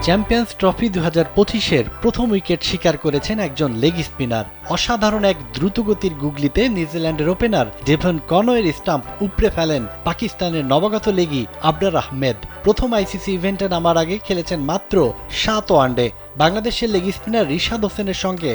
Champions trophy 2025-এর প্রথম wicket শিকার করেছেন একজন লেগ স্পিনার। অসাধারণ এক দ্রুতগতির গুগলিতে নিউজিল্যান্ডের ওপেনার ডেভন কনওয়ের স্টাম্প উপড়ে ফেলেন পাকিস্তানের নবাগত লেগি আবরার আহমেদ। প্রথম আইসিসি ইভেন্টে নামার আগে খেলেছেন মাত্র 7 ওয়ানডে। বাংলাদেশের লেগ স্পিনার রিশাদ হোসেনের সঙ্গে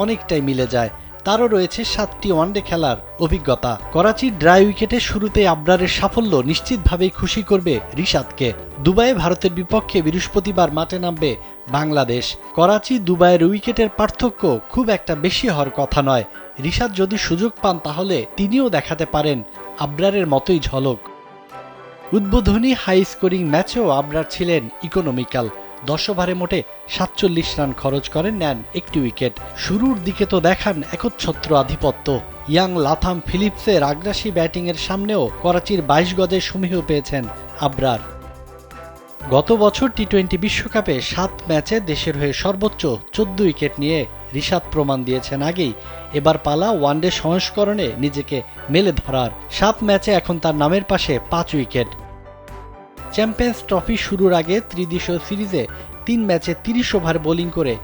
অনেকটাই মিলে যায়। তারও রয়েছে 7টি ওয়ানডে খেলার অভিজ্ঞতা। করাচির ড্রাই উইকেটে শুরুতেই আবরারের সাফল্য নিশ্চিতভাবেই খুশি করবে রিশাদকে। দুবাইয়ে ভারতের বিপক্ষে বৃহস্পতিবার মাঠে নামবে বাংলাদেশ। করাচি দুবাইয়ের উইকেটের পার্থক্য খুব একটা বেশি হওয়ার কথা নয়। রিশাদ যদি সুযোগ পান তাহলে তিনিও দেখাতে পারেন আবরারের মতোই ঝলক। উদ্বোধনী হাই স্কোরিং ম্যাচেও আবরার ছিলেন ইকোনমিক্যাল। 10 ওভারে মোটে 47 রান খরচ করেন, নেন একটি উইকেট। শুরুর দিকে তো দেখান একচ্ছত্র আধিপত্য। ইয়াং লাথাম ফিলিপসের আগ্রাসী ব্যাটিংয়ের সামনেও করাচির 22 গজের সমীহ পেয়েছেন আবরার। গত বছর টি-20 বিশ্বকাপে 7 ম্যাচে দেশের হয়ে সর্বোচ্চ 14 উইকেট নিয়ে রিশাদ প্রমাণ দিয়েছেন আগেই। এবার পালা ওয়ানডে সংস্করণে নিজেকে মেলে ধরার। 7 ম্যাচে এখন তার নামের পাশে 5 উইকেট। চ্যাম্পিয়ন্স ট্রফি শুরুর আগে ত্রিদেশীয় সিরিজে 3 ম্যাচে 30 ওভার বোলিং করে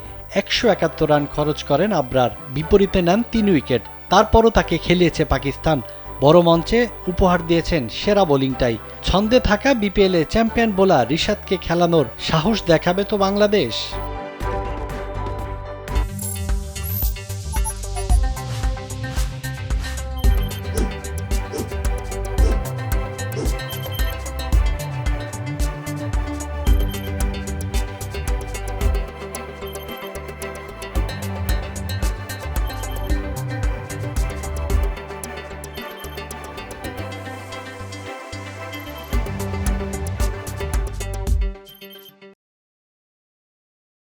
171 রান খরচ করেন আবরার। বিপরীতে নেন 3 উইকেট। তারপরও তাকে খেলিয়েছে পাকিস্তান। বড় মঞ্চে উপহার দিয়েছেন সেরা বোলিংটাই। ছন্দে থাকা বিপিএলে চ্যাম্পিয়ন বোলার রিশাদকে খেলানোর সাহস দেখাবে তো বাংলাদেশ।